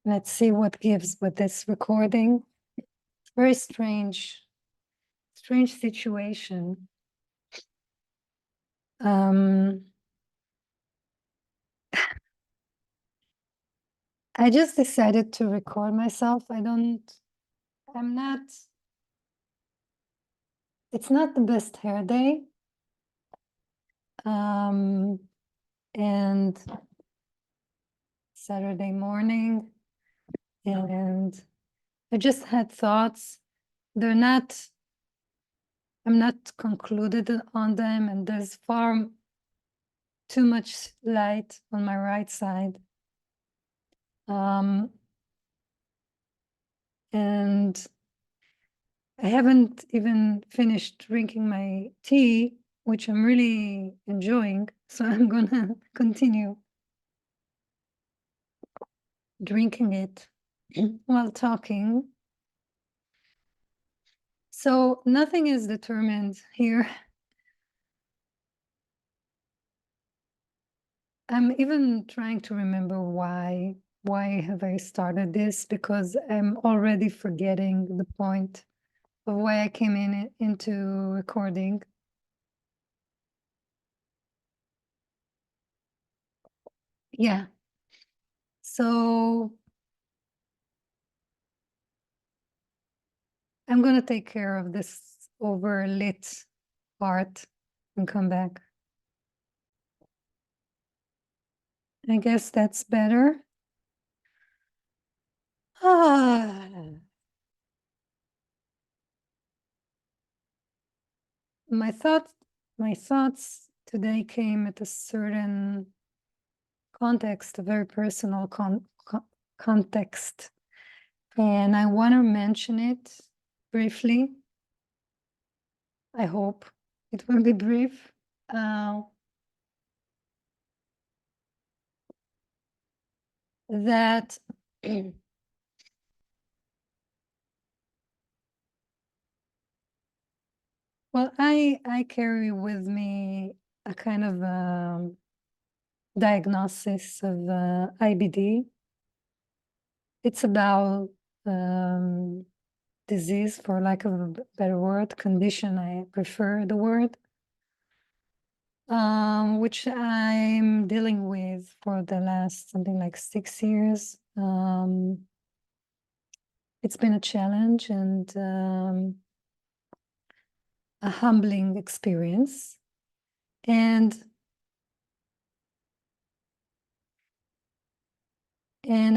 Let's see what gives with this recording. Very strange situation. I just decided to record myself. It's not the best hair day. And Saturday morning, and I just had thoughts. I'm not concluded on them, and there's far too much light on my right side. And I haven't even finished drinking my tea, which I'm really enjoying. So I'm gonna continue drinking it while talking. So nothing is determined here. I'm even trying to remember why have I started this, because I'm already forgetting the point of why I came into recording. Yeah. So I'm going to take care of this overlit part and come back. I guess that's better. My thoughts today came at a certain context, a very personal context. And I want to mention it briefly. I hope it will be brief. That well, I carry with me a kind of diagnosis of IBD. It's about disease, for lack of a better word, condition, I prefer the word, which I'm dealing with for the last something like 6 years. It's been a challenge and a humbling experience. And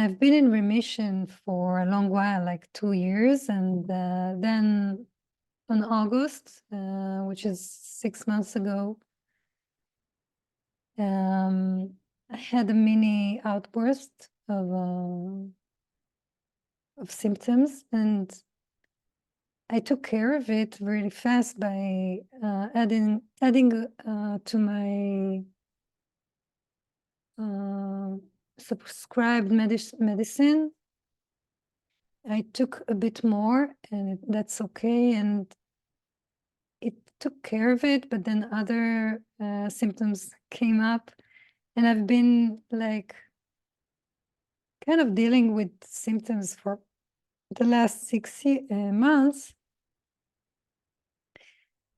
I've been in remission for a long while, like 2 years. And then on August, which is 6 months ago, I had a mini outburst of symptoms, and I took care of it really fast by adding to my subscribed medicine. I took a bit more, and that's okay, and it took care of it, but then other symptoms came up, and I've been like kind of dealing with symptoms for the last 6 months.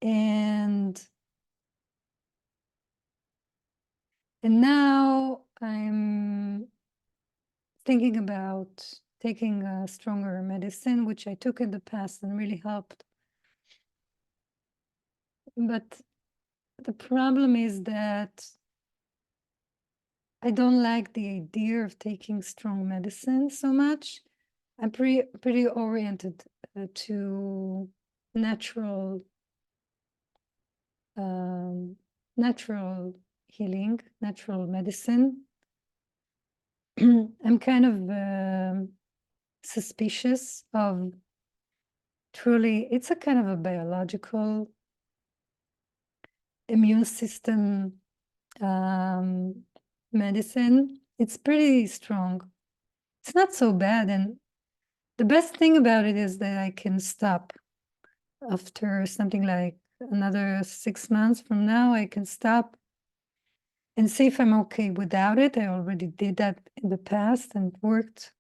And now I'm thinking about taking a stronger medicine, which I took in the past and really helped. But the problem is that I don't like the idea of taking strong medicine so much. I'm pretty oriented to natural healing, natural medicine. I'm kind of suspicious of truly, it's a kind of a biological immune system medicine. It's pretty strong. It's not so bad. And the best thing about it is that I can stop after something like another 6 months from now. I can stop and see if I'm okay without it. I already did that in the past and it worked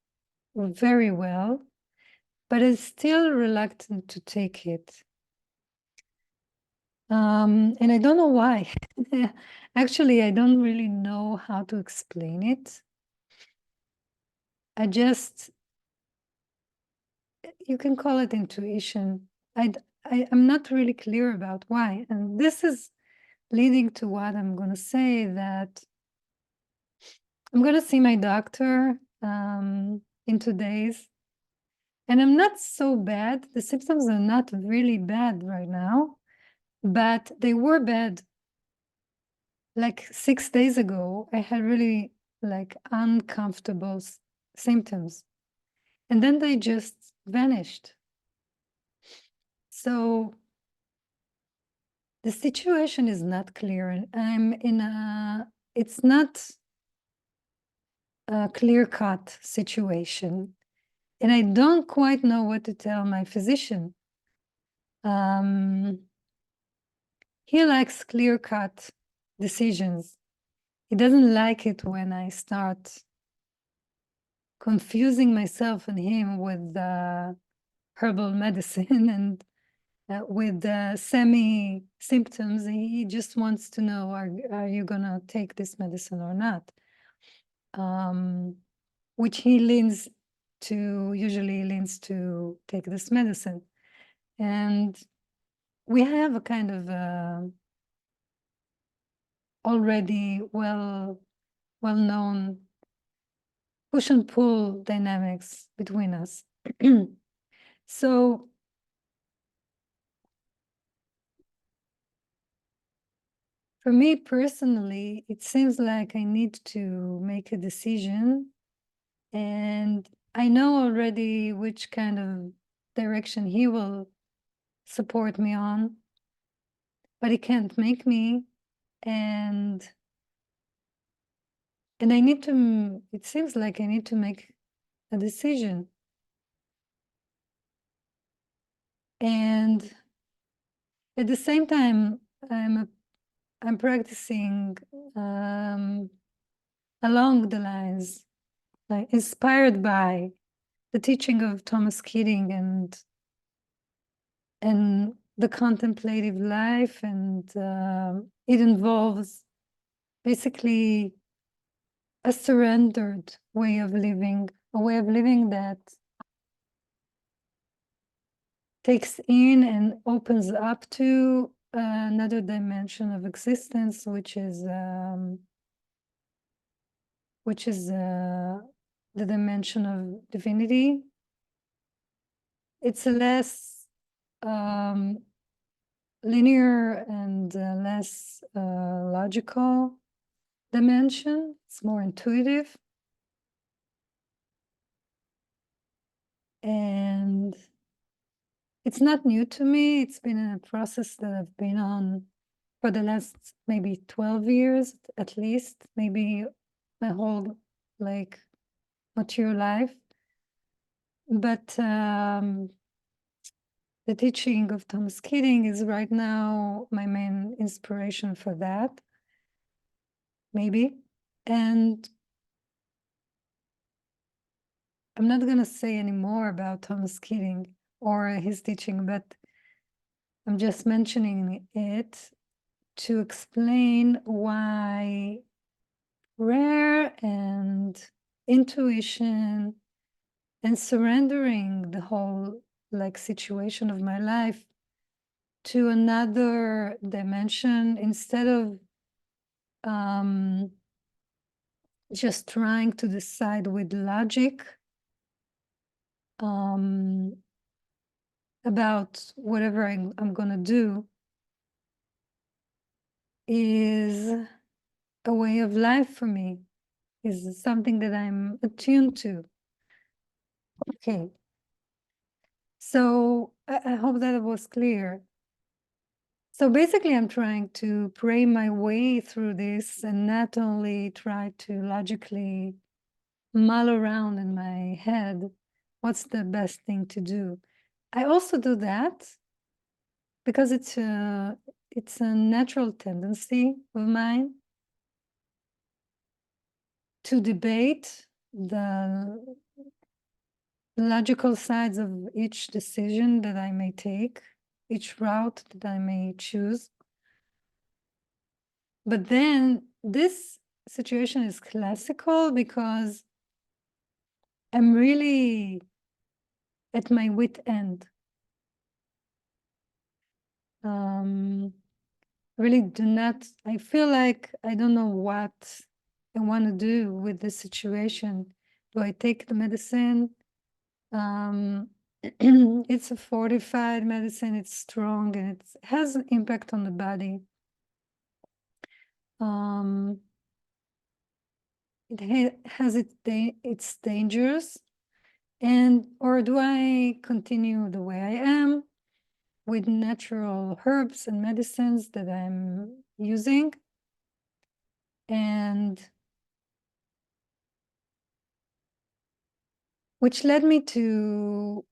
very well, but is still reluctant to take it. And I don't know why. Actually, I don't really know how to explain it. You can call it intuition. I'm not really clear about why. And this is leading to what I'm going to say, that I'm going to see my doctor in 2 days. And I'm not so bad. The symptoms are not really bad right now, but they were bad. Like 6 days ago, I had really like uncomfortable symptoms. And then they just vanished. So the situation is not clear, and it's not a clear-cut situation. And I don't quite know what to tell my physician. He likes clear-cut decisions. He doesn't like it when I start confusing myself and him with herbal medicine and with semi-symptoms. He just wants to know, are you going to take this medicine or not? Which he usually leans to take this medicine. And we have a kind of already well-known push and pull dynamics between us. So for me personally, it seems like I need to make a decision, and I know already which kind of direction he will support me on, but he can't make me. And I need to, it seems like I need to make a decision. And at the same time, I'm practicing along the lines, like inspired by the teaching of Thomas Keating and the contemplative life, and it involves basically a surrendered way of living, a way of living that takes in and opens up to another dimension of existence, which is the dimension of divinity. It's a less linear and less logical dimension. It's more intuitive. And it's not new to me. It's been a process that I've been on for the last maybe 12 years, at least, maybe my whole like mature life. But the teaching of Thomas Keating is right now my main inspiration for that, maybe. And I'm not going to say any more about Thomas Keating or his teaching, but I'm just mentioning it to explain why prayer and intuition and surrendering the whole like situation of my life to another dimension, instead of just trying to decide with logic about whatever I'm going to do, is a way of life for me, is something that I'm attuned to. Okay. So I hope that it was clear. So basically, I'm trying to pray my way through this and not only try to logically mull around in my head what's the best thing to do. I also do that because it's a natural tendency of mine to debate logical sides of each decision that I may take, each route that I may choose. But then this situation is classical because I'm really at my wit end. Really do not, I feel like I don't know what I want to do with this situation. Do I take the medicine? It's a fortified medicine, it's strong, and it has an impact on the body. It has its dangers, or do I continue the way I am with natural herbs and medicines that I'm using, and which led me to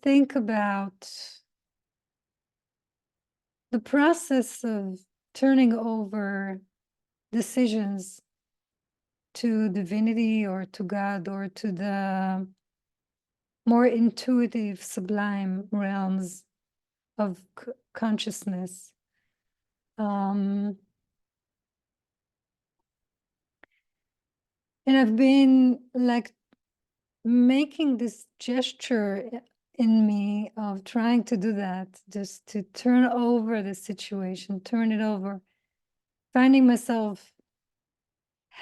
think about the process of turning over decisions to divinity or to God or to the more intuitive, sublime realms of consciousness. And I've been like making this gesture in me of trying to do that, just to turn over the situation, turn it over, finding myself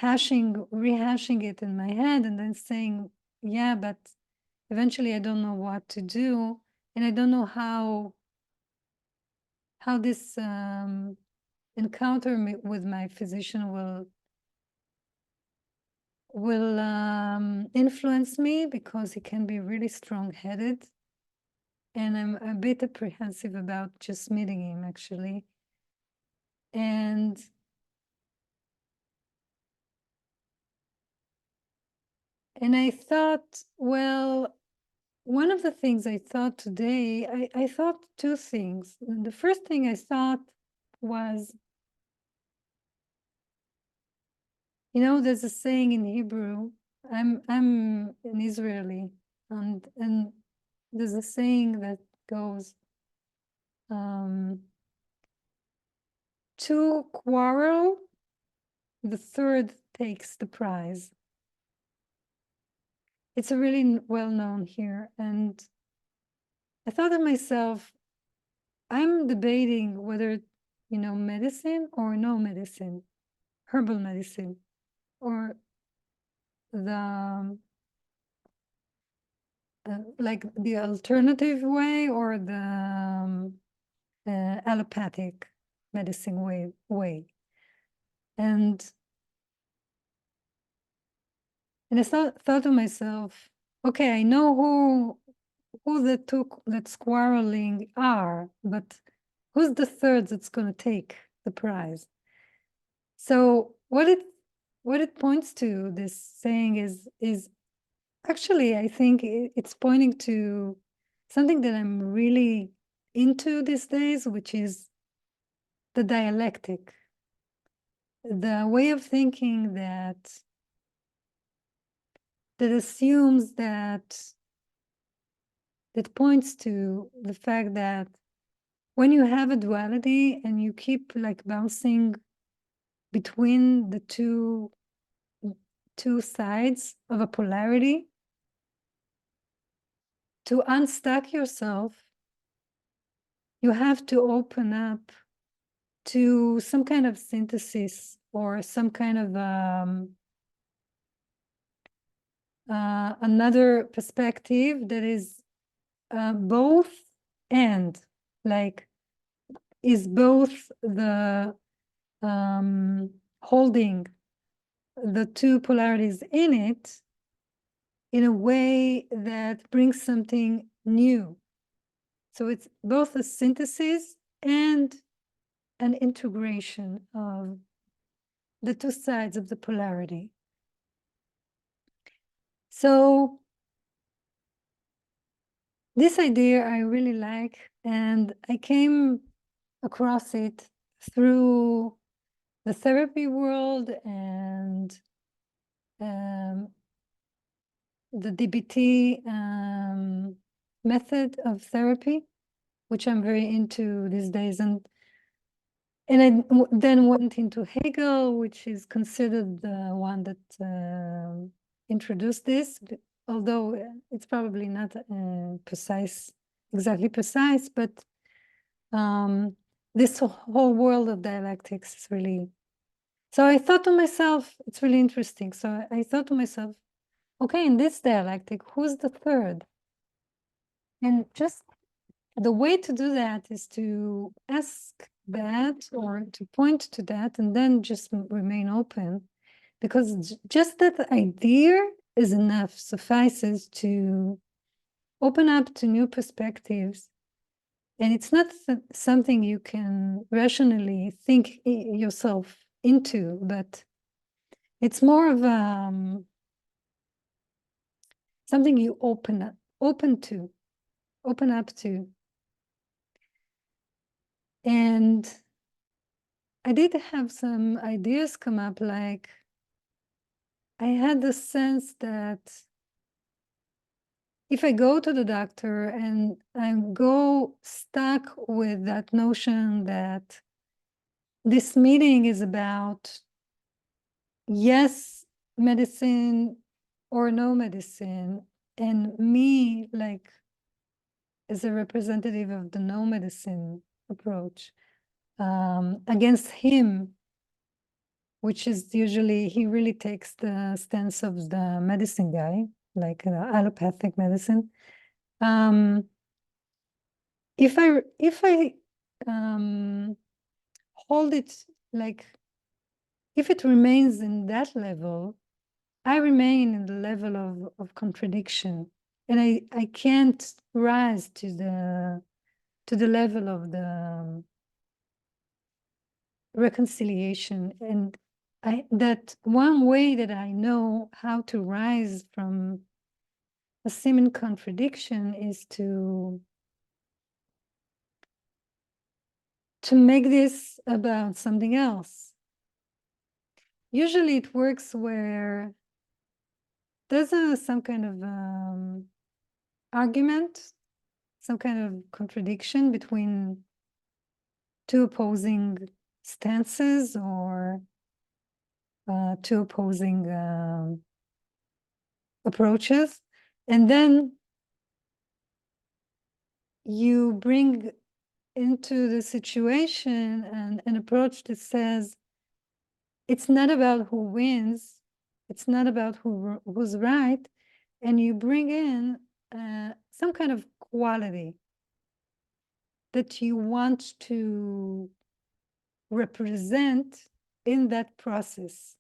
rehashing it in my head and then saying, yeah, but eventually I don't know what to do. And I don't know how this encounter with my physician will influence me, because he can be really strong-headed. And I'm a bit apprehensive about just meeting him, actually. And I thought, well, one of the things I thought today, I thought two things. And the first thing I thought was, there's a saying in Hebrew. I'm an Israeli, and there's a saying that goes, to quarrel, the third takes the prize. It's a really well-known here. And I thought to myself, I'm debating whether, medicine or no medicine, herbal medicine, or the like the alternative way, or the allopathic medicine way. And I thought to myself, okay, I know who the two that's quarreling are, but who's the third that's going to take the prize? So what it points to, this saying, is actually, I think it's pointing to something that I'm really into these days, which is the dialectic, the way of thinking that assumes that points to the fact that when you have a duality and you keep like bouncing between the two sides of a polarity, to unstuck yourself, you have to open up to some kind of synthesis, or some kind of another perspective that is both and, like, is both the holding the two polarities in it in a way that brings something new. So it's both a synthesis and an integration of the two sides of the polarity. So this idea I really like, and I came across it through the therapy world and the DBT method of therapy, which I'm very into these days. And I then went into Hegel, which is considered the one that introduced this, although it's probably not exactly precise, but this whole world of dialectics is really. So I thought to myself, it's really interesting. So I thought to myself, okay, in this dialectic, who's the third? And just the way to do that is to ask that or to point to that and then just remain open, because just that idea is enough, suffices to open up to new perspectives. And it's not something you can rationally think yourself into, but it's more of something you open up to. And I did have some ideas come up, like I had the sense that if I go to the doctor and I go stuck with that notion that this meeting is about yes, medicine or no medicine, and me, like, as a representative of the no medicine approach, against him, which is usually, he really takes the stance of the medicine guy, like allopathic medicine. If I hold it, like, if it remains in that level, I remain in the level of contradiction, and I can't rise to the level of the reconciliation. And that one way that I know how to rise from a seeming contradiction is to make this about something else. Usually it works where there's some kind of argument, some kind of contradiction between two opposing stances or two opposing approaches. And then you bring into the situation an approach that says, it's not about who wins, it's not about who's right, and you bring in some kind of quality that you want to represent in that process.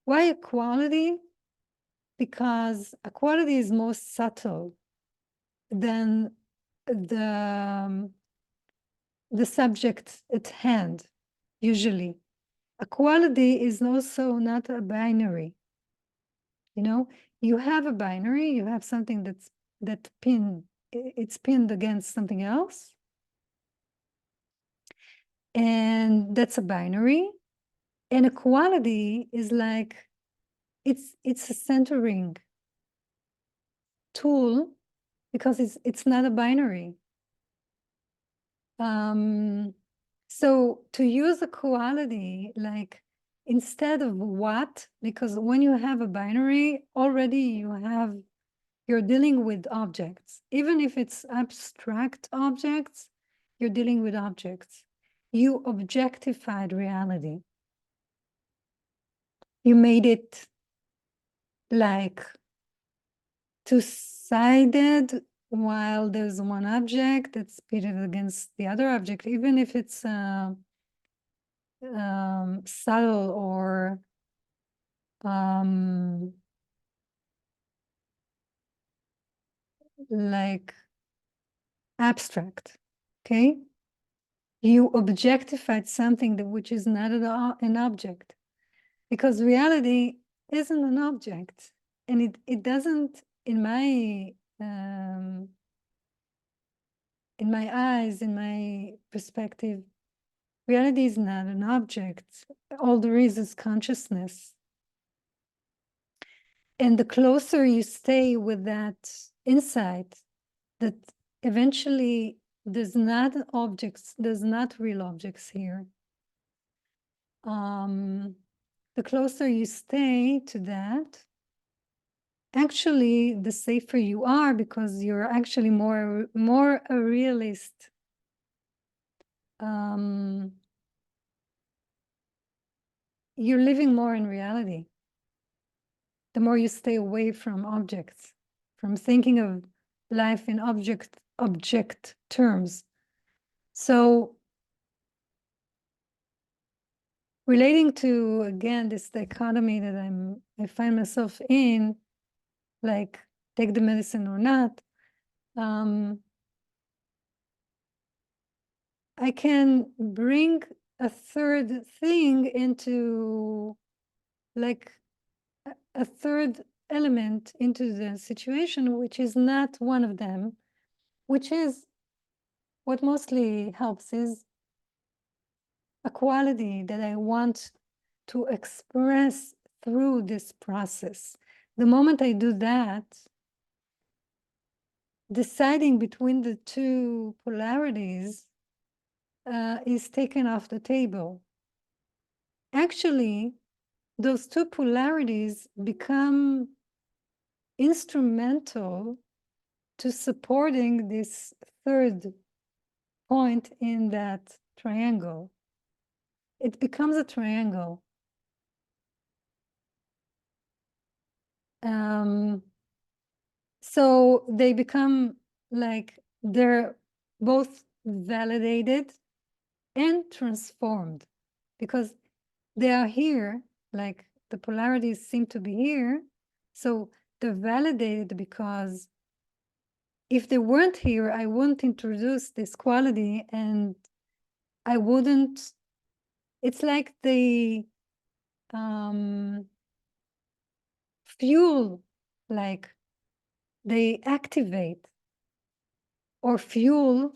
Why equality? Because equality is more subtle than the subject at hand, usually. Equality is also not a binary. You know, you have a binary, you have something it's pinned against something else. And that's a binary. And equality is like, it's a centering tool because it's not a binary. So to use equality, like, instead of what, because when you have a binary, already you're dealing with objects. Even if it's abstract objects, you're dealing with objects. You objectified reality. You made it like two-sided, while there's one object that's pitted against the other object, even if it's subtle or like abstract, okay? You objectified something which is not an object, because reality isn't an object, and it doesn't, in my eyes, in my perspective, reality is not an object. All there is consciousness. And the closer you stay with that insight, that eventually there's not objects, there's not real objects here. The closer you stay to that, actually the safer you are, because you're actually more a realist. You're living more in reality. The more you stay away from objects, from thinking of life in object terms. So relating to, again, this dichotomy that I find myself in, like take the medicine or not, I can bring a third thing into, like a third element into the situation, which is not one of them, which is what mostly helps, is a quality that I want to express through this process. The moment I do that, deciding between the two polarities is taken off the table. Actually, those two polarities become instrumental to supporting this third point in that triangle. It becomes a triangle. So they become like they're both validated and transformed, because they are here, like the polarities seem to be here. So they're validated because if they weren't here, I wouldn't introduce this quality, and I wouldn't, it's like they fuel, like they activate or fuel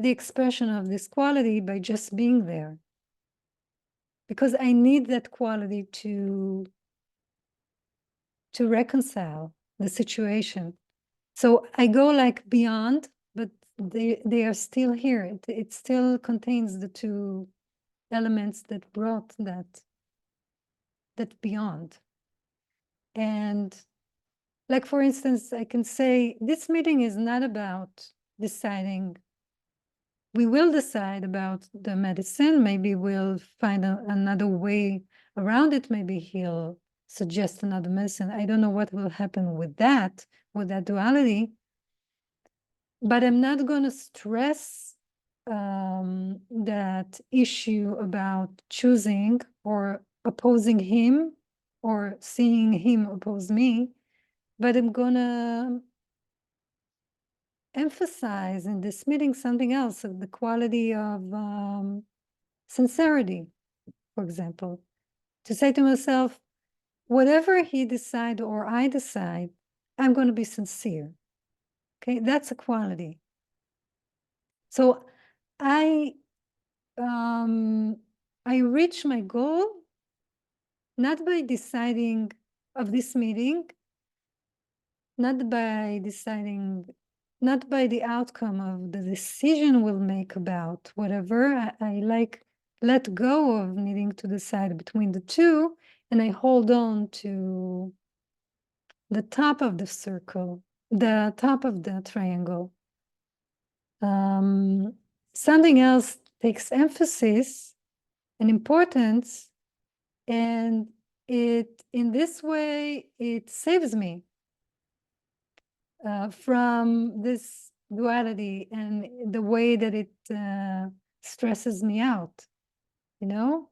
the expression of this quality by just being there. Because I need that quality to reconcile the situation. So I go like beyond, but they are still here. It still contains the two elements that brought that beyond. And like, for instance, I can say this meeting is not about deciding. We will decide about the medicine. Maybe we'll find another way around it. Maybe he'll suggest another medicine. I don't know what will happen with that duality. But I'm not going to stress that issue about choosing or opposing him or seeing him oppose me. But I'm going to emphasize in this meeting something else, of the quality of sincerity, for example. To say to myself, whatever he decide or I decide, I'm going to be sincere. Okay, that's a quality. So I reach my goal not by deciding of this meeting, not by deciding, not by the outcome of the decision we'll make about whatever. I like let go of needing to decide between the two, and I hold on to the top of the circle, the top of the triangle. Something else takes emphasis and importance, and in this way it saves me from this duality and the way that it stresses me out, you know.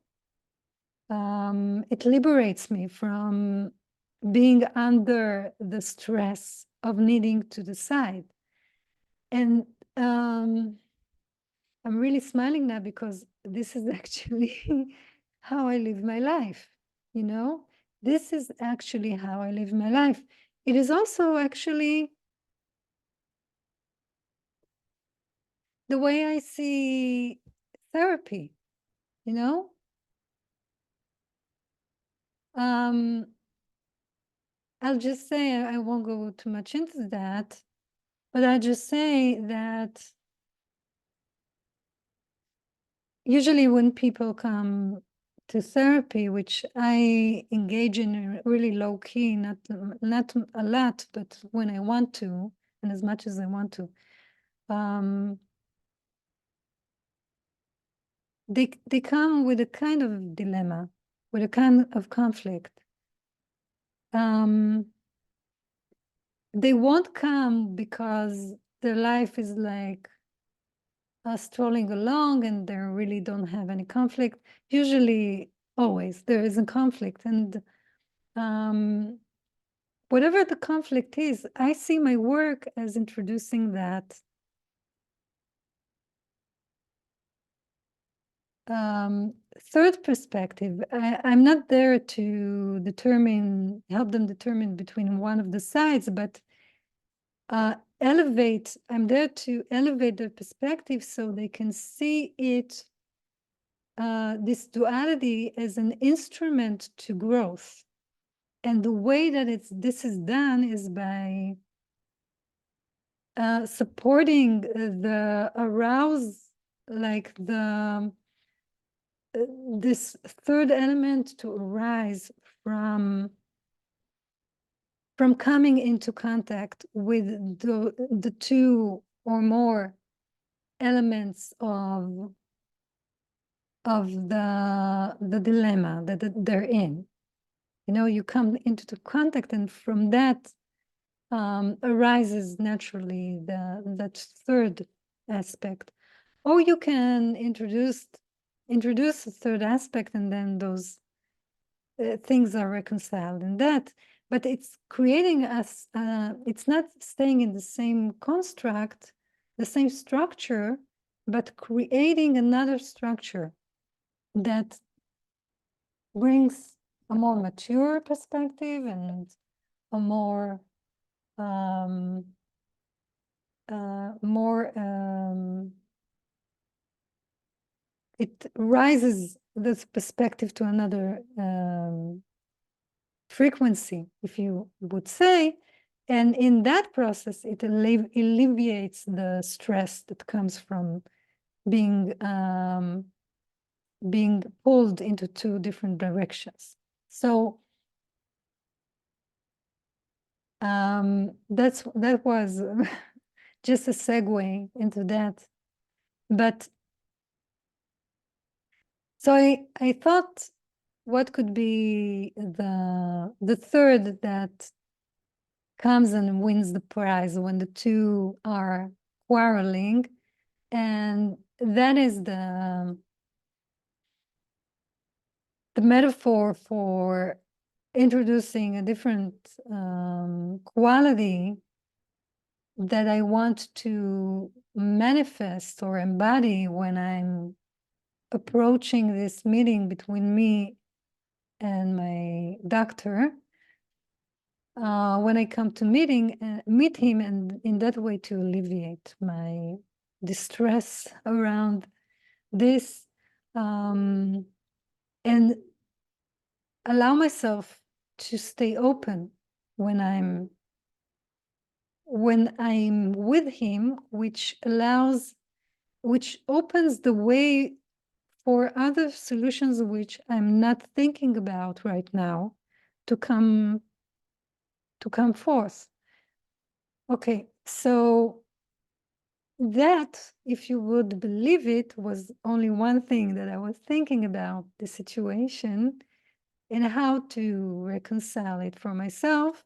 It liberates me from being under the stress of needing to decide. And I'm really smiling now because this is actually how I live my life, you know? This is actually how I live my life. It is also actually the way I see therapy, you know? I'll just say, I won't go too much into that, But I just say that usually when people come to therapy, which I engage in really low key, not a lot, but when I want to, and as much as I want to, they come with a kind of dilemma, with a kind of conflict. They won't come because their life is like strolling along and they really don't have any conflict. Usually, always, there is a conflict. And whatever the conflict is, I see my work as introducing that third perspective. I'm not there to help them determine between one of the sides, but I'm there to elevate their perspective so they can see it, this duality, as an instrument to growth. And the way that this is done is by supporting the arouse, like this third element to arise from coming into contact with the two or more elements of the dilemma that they're in. You know, you come into the contact, and from that arises naturally that third aspect. Or you can introduce a third aspect, and then those things are reconciled in that. But it's creating us, it's not staying in the same construct, the same structure, but creating another structure that brings a more mature perspective and a more it rises this perspective to another frequency, if you would say, and in that process it alleviates the stress that comes from being pulled into two different directions. So that was just a segue into that. But so I thought, what could be the third that comes and wins the prize when the two are quarreling? And that is the metaphor for introducing a different quality that I want to manifest or embody when I'm approaching this meeting between me and my doctor. When I come to meet him, and in that way to alleviate my distress around this, and allow myself to stay open when I'm with him, which opens the way for other solutions which I'm not thinking about right now to come forth. Okay, so that, if you would believe it, was only one thing that I was thinking about the situation and how to reconcile it for myself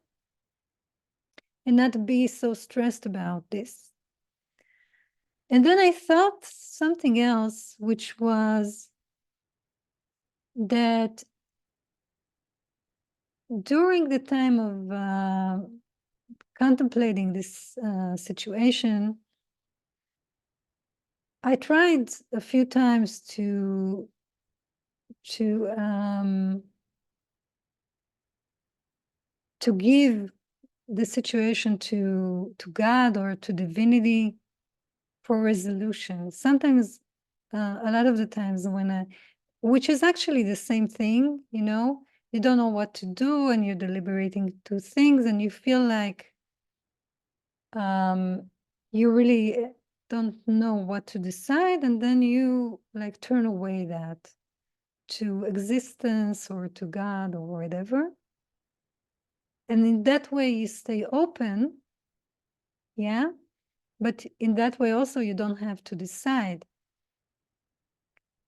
and not be so stressed about this. And then I thought something else, which was that during the time of contemplating this situation, I tried a few times to give the situation to God or to divinity for resolution. Sometimes, a lot of the times which is actually the same thing, you know, you don't know what to do and you're deliberating two things and you feel like you really don't know what to decide, and then you like turn away that to existence or to God or whatever. And in that way you stay open, yeah, but in that way also you don't have to decide.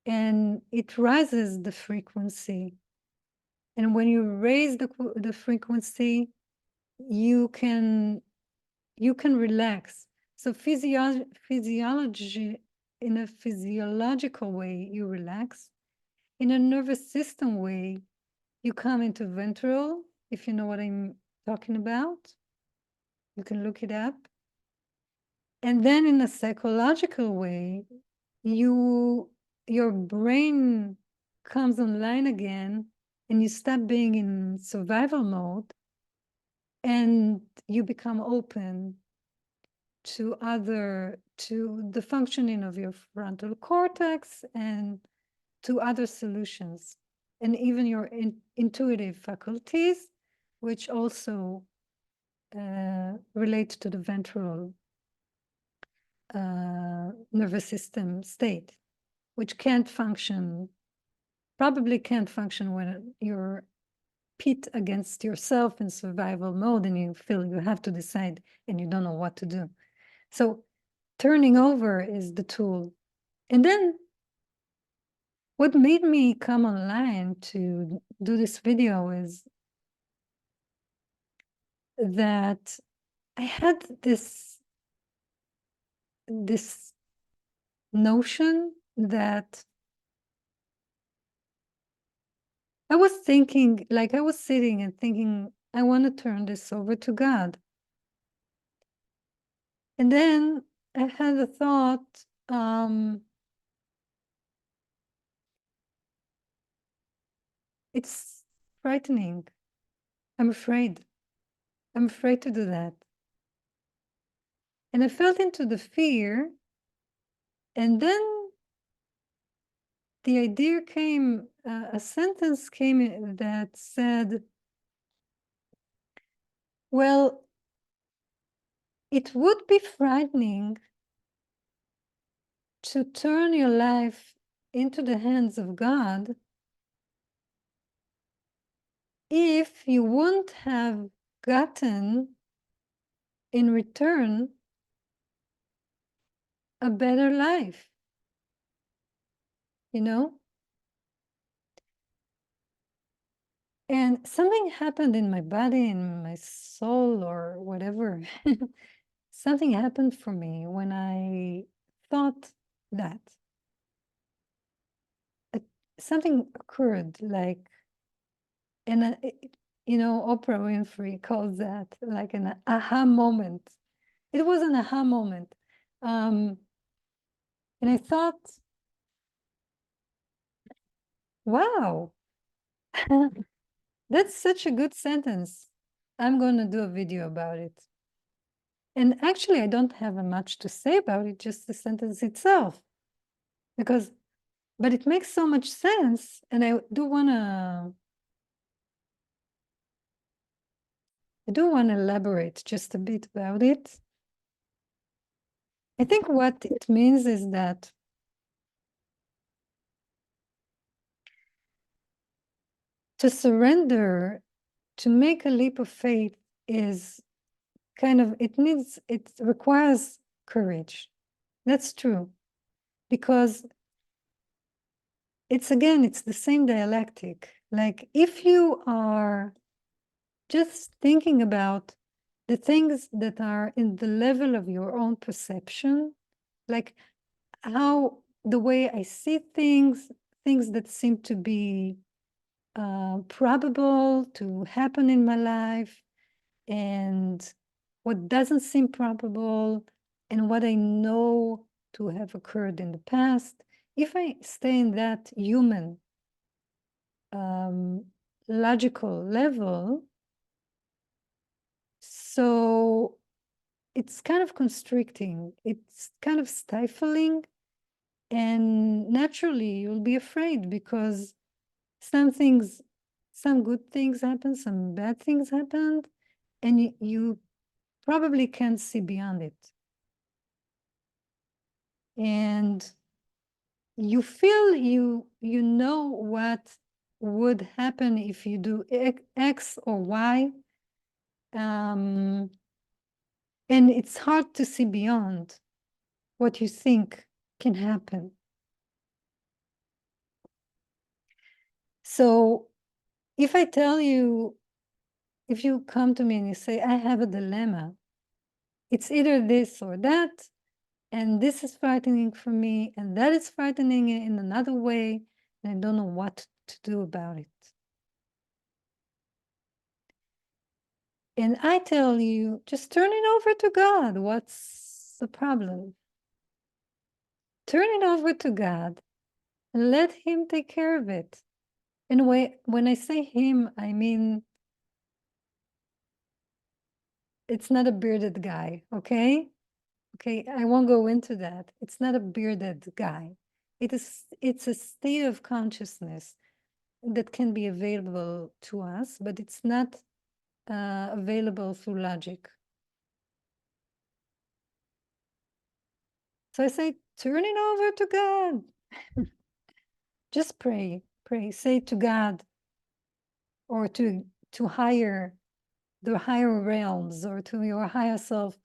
And it raises the frequency. And when you raise the frequency, you can relax. So physiology, in a physiological way, you relax. In a nervous system way, you come into ventral, if you know what I'm talking about. You can look it up. And then in a psychological way, your brain comes online again and you stop being in survival mode and you become open to the functioning of your frontal cortex and to other solutions, and even your intuitive faculties, which also relate to the ventral nervous system state, which probably can't function when you're pit against yourself in survival mode and you feel you have to decide and you don't know what to do. So turning over is the tool. And then what made me come online to do this video is that I had this notion that I was thinking, like I was sitting and thinking, I want to turn this over to God. And then I had a thought, it's frightening. I'm afraid. I'm afraid to do that. And I felt into the fear. And then the idea came, a sentence came that said, well, it would be frightening to turn your life into the hands of God if you wouldn't have gotten in return a better life, you know? And something happened in my body, in my soul, or whatever. Something happened for me when I thought that. Something occurred, like, and Oprah Winfrey calls that like an aha moment. It was an aha moment. And I thought, wow, that's such a good sentence. I'm going to do a video about it. And actually, I don't have much to say about it, just the sentence itself. But it makes so much sense. And I do want to elaborate just a bit about it. I think what it means is that to surrender, to make a leap of faith is it requires courage. That's true. Because it's the same dialectic. Like if you are just thinking about the things that are in the level of your own perception, like how the way I see things that seem to be probable to happen in my life, and what doesn't seem probable, and what I know to have occurred in the past. If I stay in that human logical level, so it's kind of constricting, it's kind of stifling, and naturally you'll be afraid because some good things happen, some bad things happened, and you probably can't see beyond it. and you feel you know what would happen if you do X or Y, and it's hard to see beyond what you think can happen. So if I tell you, if you come to me and you say, I have a dilemma, it's either this or that, and this is frightening for me, and that is frightening in another way, and I don't know what to do about it. And I tell you, just turn it over to God. What's the problem? Turn it over to God and let Him take care of it. In a way, when I say Him, I mean, it's not a bearded guy, okay? Okay, I won't go into that. It's not a bearded guy. It's a state of consciousness that can be available to us, but it's not available through logic. So I say, turn it over to God. Just pray, say to God, or to the higher realms, or to your higher self.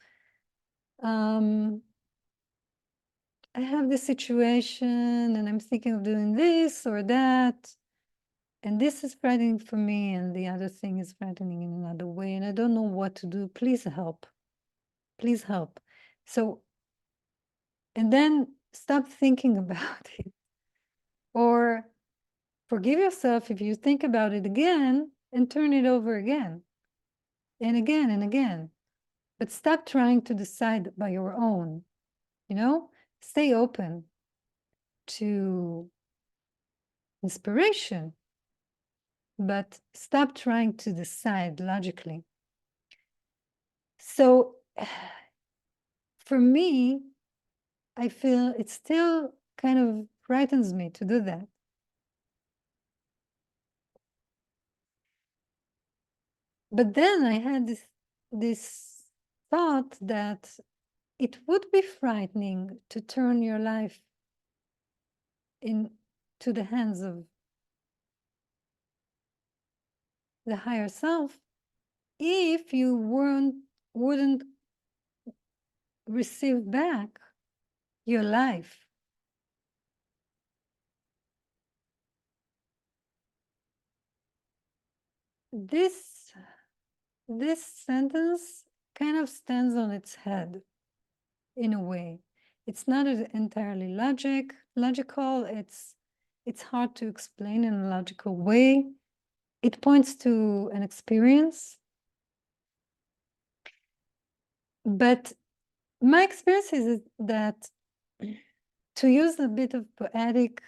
I have this situation and I'm thinking of doing this or that, and this is frightening for me, and the other thing is frightening in another way, and I don't know what to do. Please help. Please help. So, and then stop thinking about it. Or forgive yourself if you think about it again and turn it over again and again and again. But stop trying to decide by your own, you know? Stay open to inspiration, but stop trying to decide logically. So for me, I feel it still kind of frightens me to do that. But then I had this thought that it would be frightening to turn your life into the hands of the higher self if you wouldn't receive back your life. This sentence kind of stands on its head in a way. It's not entirely logical. It's hard to explain in a logical way. It points to an experience, but my experience is that, to use a bit of poetic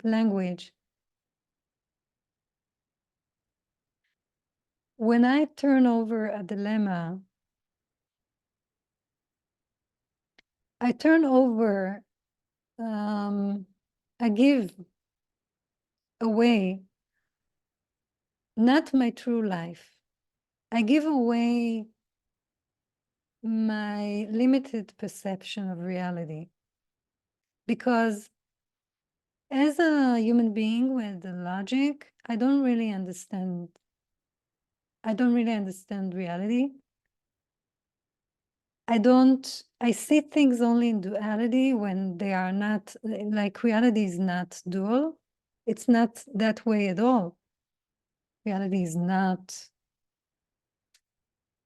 language, when I turn over a dilemma, I turn over, I give away not my true life. I give away my limited perception of reality. Because as a human being with the logic, I don't really understand reality. I see things only in duality when they are not, like reality is not dual. It's not that way at all. Reality is not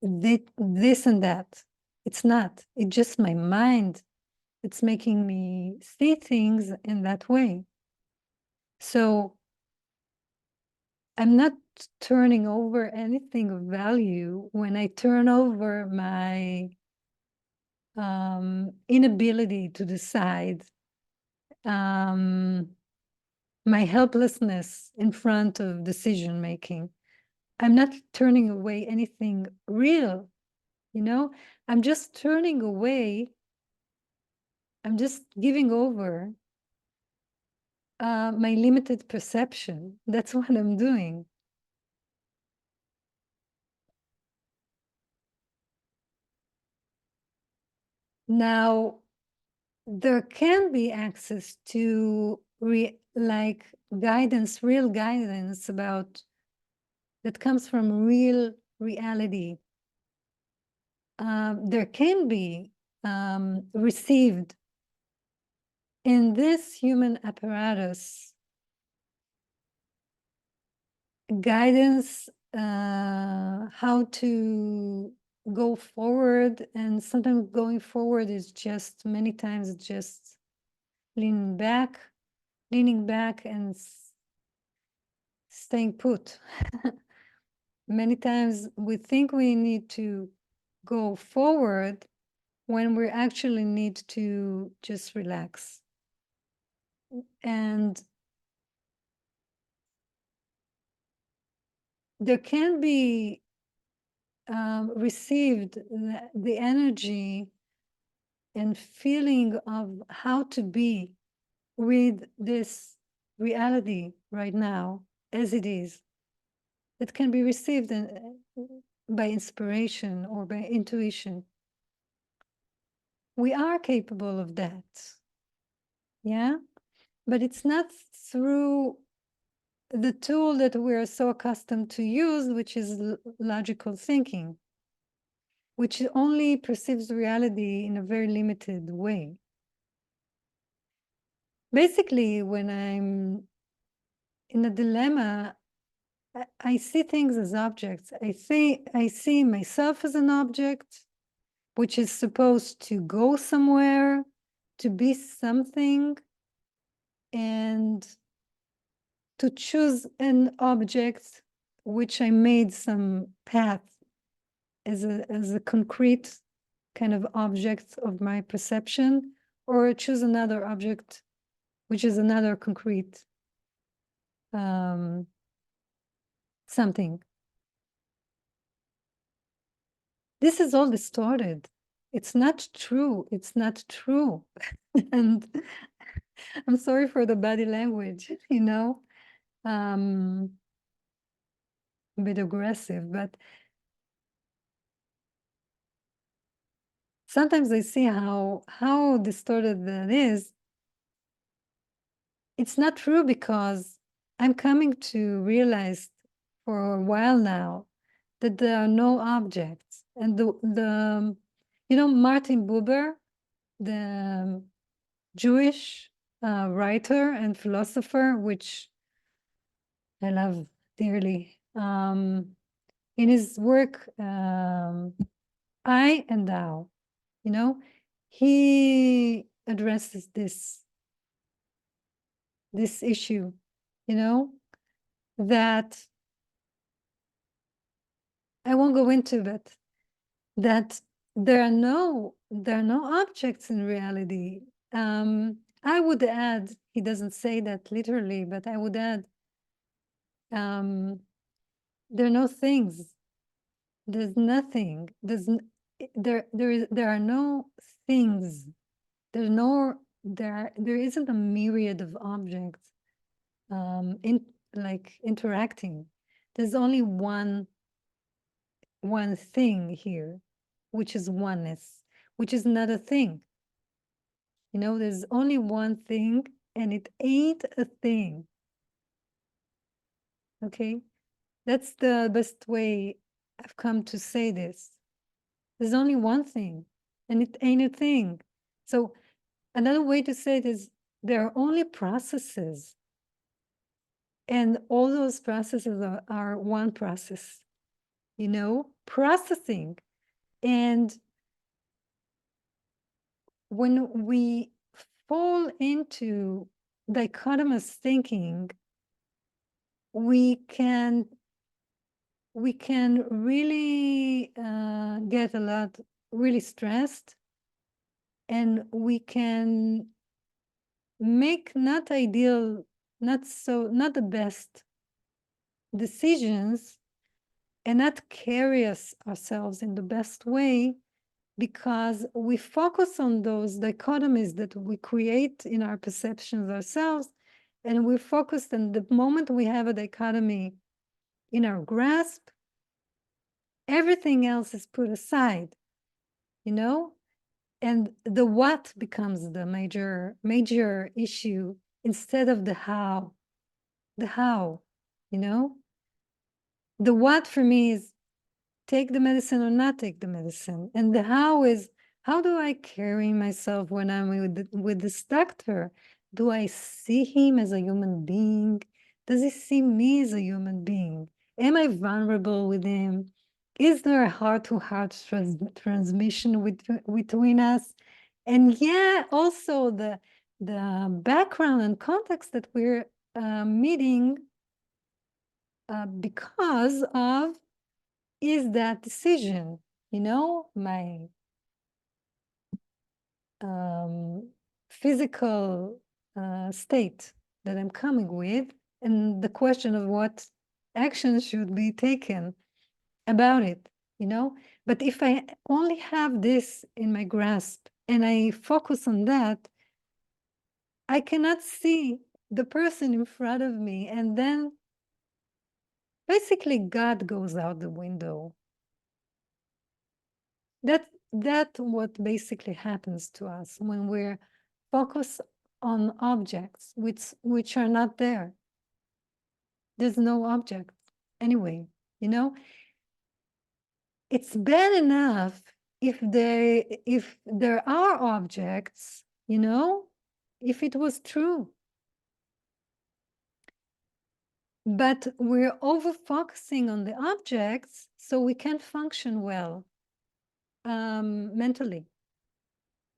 this and that. It's not. It's just my mind. It's making me see things in that way. So I'm not turning over anything of value when I turn over my inability to decide, my helplessness in front of decision making. I'm not turning away anything real, you know? I'm just turning away, I'm just giving over my limited perception. That's what I'm doing. Now, there can be access to like guidance, real guidance about that comes from real reality. There can be received in this human apparatus guidance, how to go forward, and sometimes going forward is just many times just leaning back and staying put. Many times we think we need to go forward when we actually need to just relax. And there can be received the energy and feeling of how to be with this reality right now as it is. It can be received by inspiration or by intuition. We are capable of that. Yeah, but it's not through the tool that we are so accustomed to use, which is logical thinking, which only perceives reality in a very limited way. Basically, when I'm in a dilemma, I see things as objects. I see myself as an object, which is supposed to go somewhere, to be something, and to choose an object which I made some path as a concrete kind of object of my perception, or choose another object which is another concrete something. This is all distorted. It's not true. It's not true. And I'm sorry for the body language, you know, a bit aggressive, but sometimes I see how distorted that is. It's not true because I'm coming to realize for a while now that there are no objects. And the you know, Martin Buber, the Jewish writer and philosopher, which I love dearly. In his work, I and Thou, you know, he addresses this issue, you know, that I won't go into, but that there are no objects in reality. I would add, he doesn't say that literally, but I would add, there are no things. There's nothing. There are no things. There isn't a myriad of objects interacting. There's only one thing here, which is oneness, which is not a thing. You know, there's only one thing, and it ain't a thing. Okay, that's the best way I've come to say this. There's only one thing, and it ain't a thing. So another way to say it is there are only processes, and all those processes are one process, you know, processing. And when we fall into dichotomous thinking, we can really get a lot really stressed, and we can make not the best decisions, and not carry ourselves in the best way, because we focus on those dichotomies that we create in our perceptions ourselves, and we're focused on the moment we have a dichotomy in our grasp, everything else is put aside, you know? And the what becomes the major issue instead of the how. The how, you know? The what for me is take the medicine or not take the medicine. And the how is, how do I carry myself when I'm with this doctor? Do I see him as a human being? Does he see me as a human being? Am I vulnerable with him? Is there a heart-to-heart transmission between us? And yeah, also the background and context that we're meeting because of is that decision, you know, my physical state that I'm coming with, and the question of what actions should be taken about it, you know. But if I only have this in my grasp and I focus on that, I cannot see the person in front of me, and then basically God goes out the window. That what basically happens to us when we're focused on objects which are not there. There's no object anyway, you know. It's bad enough if there are objects, you know, if it was true. But we're over focusing on the objects, so we can't function well mentally.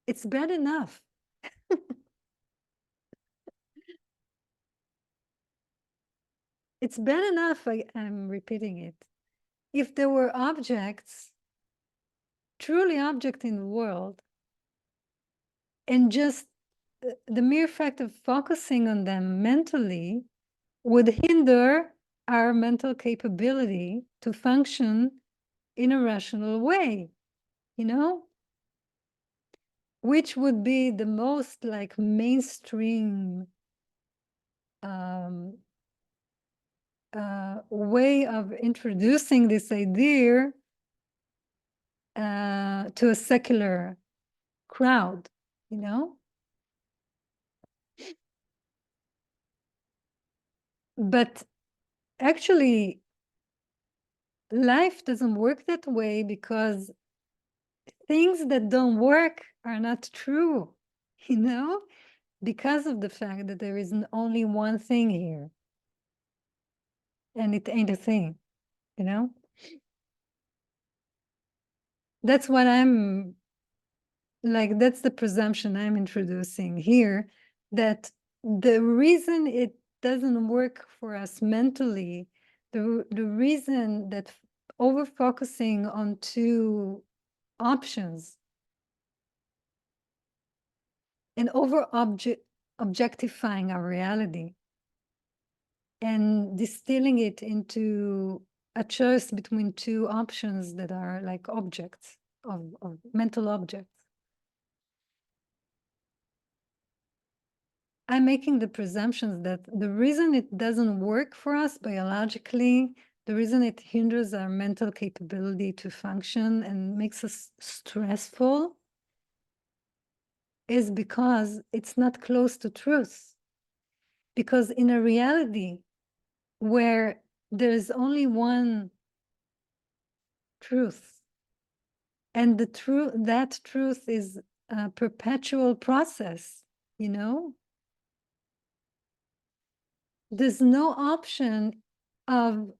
It's bad enough. It's bad enough, I'm repeating it. If there were objects, truly object in the world, and just the mere fact of focusing on them mentally would hinder our mental capability to function in a rational way, you know? Which would be the most like mainstream way of introducing this idea to a secular crowd, you know? But actually, life doesn't work that way because things that don't work are not true, you know? Because of the fact that there isn't only one thing here. And it ain't a thing, you know? That's what I'm like, that's the presumption I'm introducing here, that the reason it doesn't work for us mentally, the reason that over focusing on two options and over objectifying our reality and distilling it into a choice between two options that are like objects of mental objects. I'm making the presumptions that the reason it doesn't work for us biologically, the reason it hinders our mental capability to function and makes us stressful is because it's not close to truth. Because in a reality where there's only one truth, and that truth is a perpetual process, you know? There's no option of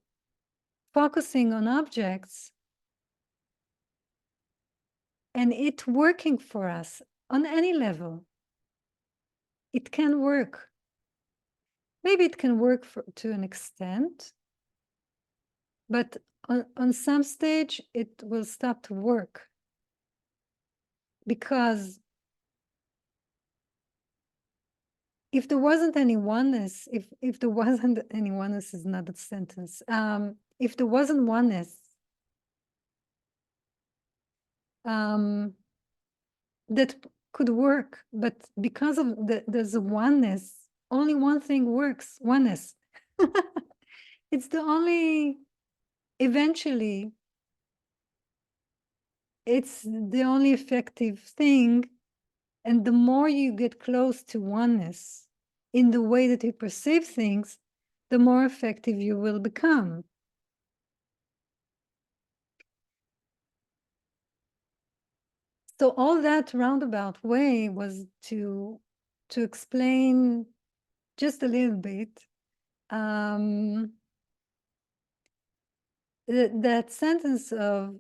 focusing on objects and it working for us on any level. It can work. Maybe it can work to an extent, but on some stage it will stop to work. Because if there wasn't any oneness, if there wasn't any oneness is not a sentence. If there wasn't oneness, that could work, but because of there's a oneness, only one thing works, oneness. It's the only, eventually, it's the only effective thing. And the more you get close to oneness in the way that you perceive things, the more effective you will become. So all that roundabout way was to explain just a little bit that sentence of,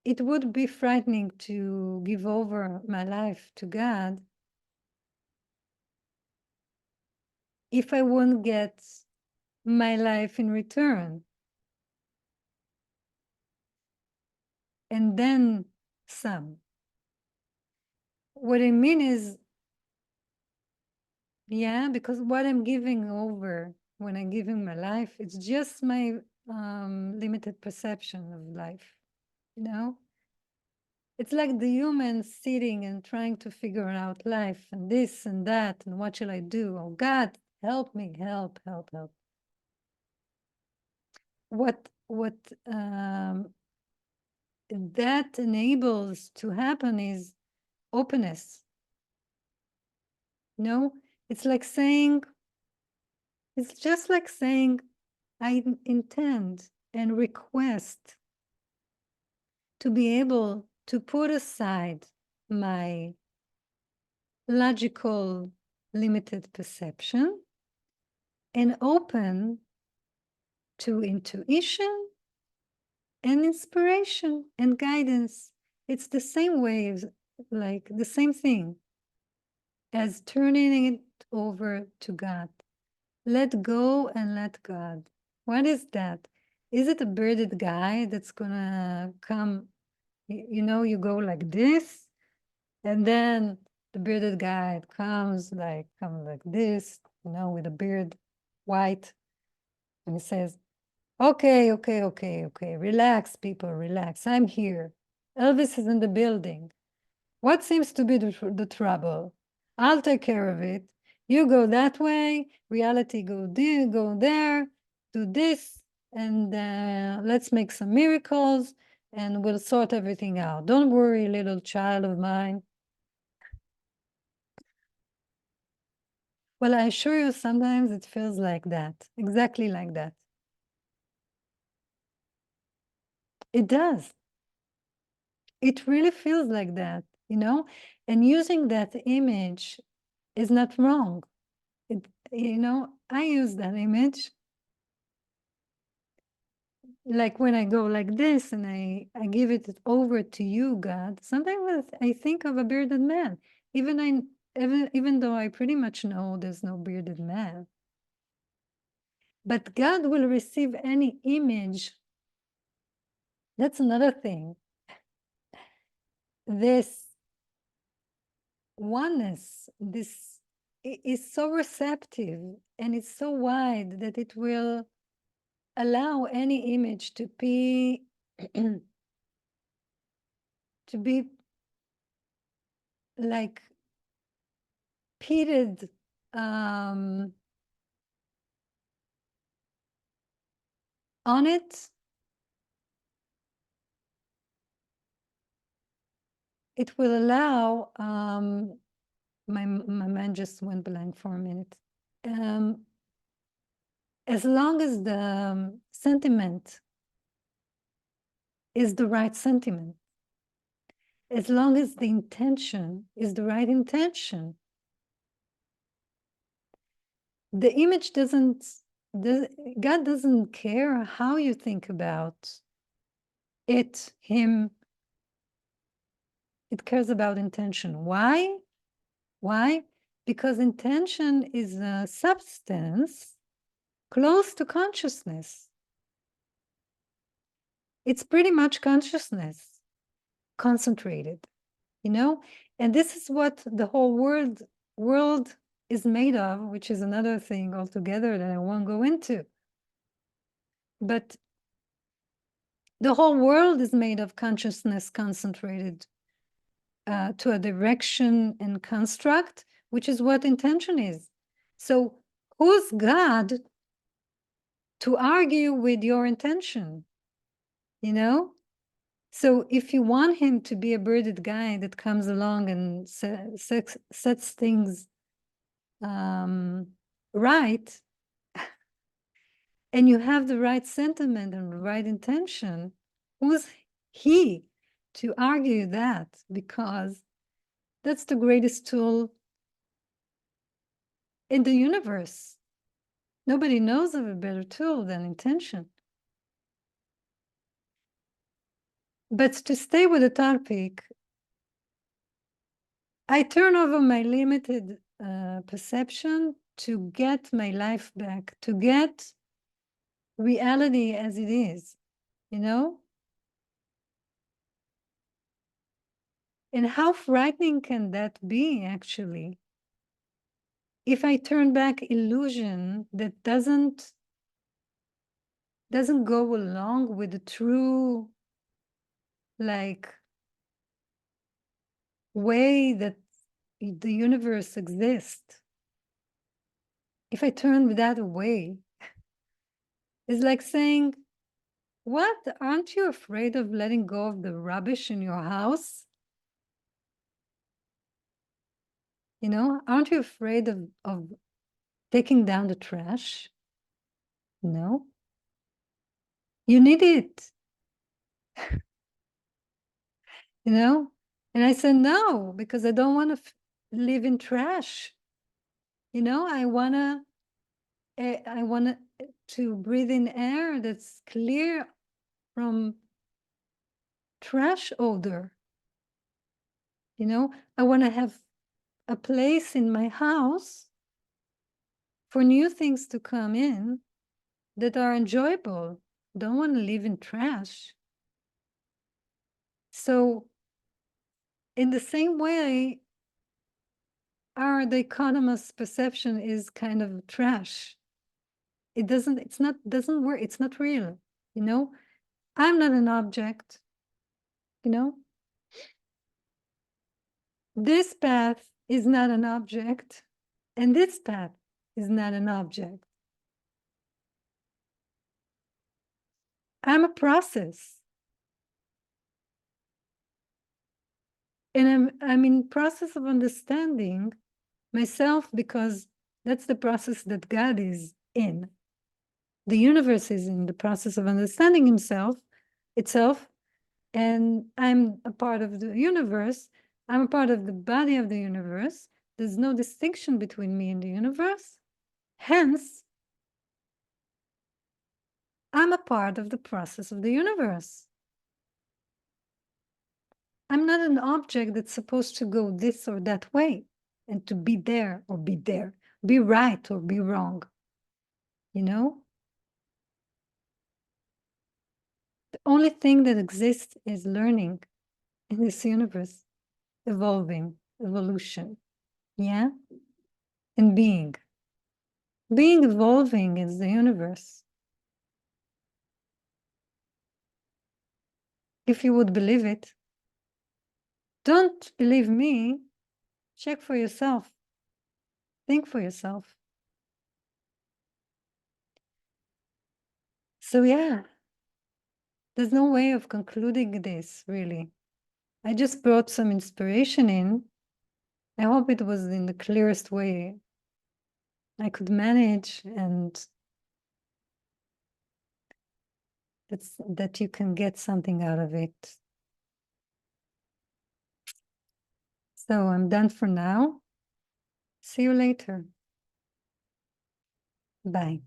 it would be frightening to give over my life to God if I wouldn't get my life in return. And then some. What I mean is, yeah, because what I'm giving over when I'm giving my life, it's just my limited perception of life, you know? It's like the human sitting and trying to figure out life and this and that and what shall I do? Oh God, help me, help, help, help. What that enables to happen is openness. You know, it's like saying, it's just like saying, I intend and request to be able to put aside my logical limited perception and open to intuition and inspiration and guidance. It's the same way, as, like the same thing as turning it over to God. Let go and let God. What is that? Is it a bearded guy that's gonna come? You know, you go like this, and then the bearded guy comes like this, you know, with a beard, white, and he says, "Okay, okay, okay, okay, relax, people, relax. I'm here. Elvis is in the building. What seems to be the trouble? I'll take care of it. You go that way, reality go there, do this, and let's make some miracles, and we'll sort everything out. Don't worry, little child of mine." Well, I assure you, sometimes it feels like that, exactly like that. It does. It really feels like that, you know? And using that image is not wrong. You know, I use that image. Like when I go like this and I give it over to you, God, sometimes I think of a bearded man, even though I pretty much know there's no bearded man. But God will receive any image. That's another thing. This oneness, this is so receptive and it's so wide that it will allow any image to be to be like pitted on it. It will allow my mind just went blank for a minute. As long as the sentiment is the right sentiment, as long as the intention is the right intention, the image God doesn't care how you think about it, him. It cares about intention. Why? Why? Because intention is a substance close to consciousness. It's pretty much consciousness concentrated, you know? And this is what the whole world is made of, which is another thing altogether that I won't go into. But the whole world is made of consciousness concentrated to a direction and construct, which is what intention is. So who's God to argue with your intention? You know? So if you want him to be a birded guy that comes along and sets things right, and you have the right sentiment and the right intention, who's he to argue that? Because that's the greatest tool in the universe. Nobody knows of a better tool than intention. But to stay with the topic, I turn over my limited perception to get my life back, to get reality as it is, you know? And how frightening can that be, actually? If I turn back illusion that doesn't go along with the true, like, way that the universe exists, if I turn that away, it's like saying, what? Aren't you afraid of letting go of the rubbish in your house? You know, aren't you afraid of taking down the trash? No. You need it. You know? And I said, no, because I don't want to live in trash. You know, I want to breathe in air that's clear from trash odor. You know, I want to have a place in my house for new things to come in that are enjoyable. Don't want to live in trash. So in the same way, our dichotomous perception is kind of trash. It doesn't work. It's not real, you know? I'm not an object, you know? This path is not an object, and this path is not an object. I'm a process. And I'm in process of understanding myself, because that's the process that God is in. The universe is in the process of understanding itself, and I'm a part of the universe. I'm a part of the body of the universe. There's no distinction between me and the universe. Hence, I'm a part of the process of the universe. I'm not an object that's supposed to go this or that way and to be there or be there, be right or be wrong, you know? The only thing that exists is learning in this universe, evolving, evolution, yeah? And being. Being evolving is the universe. If you would believe it. Don't believe me, check for yourself. Think for yourself. So yeah, there's no way of concluding this, really. I just brought some inspiration in. I hope it was in the clearest way I could manage, and that you can get something out of it. So I'm done for now. See you later. Bye.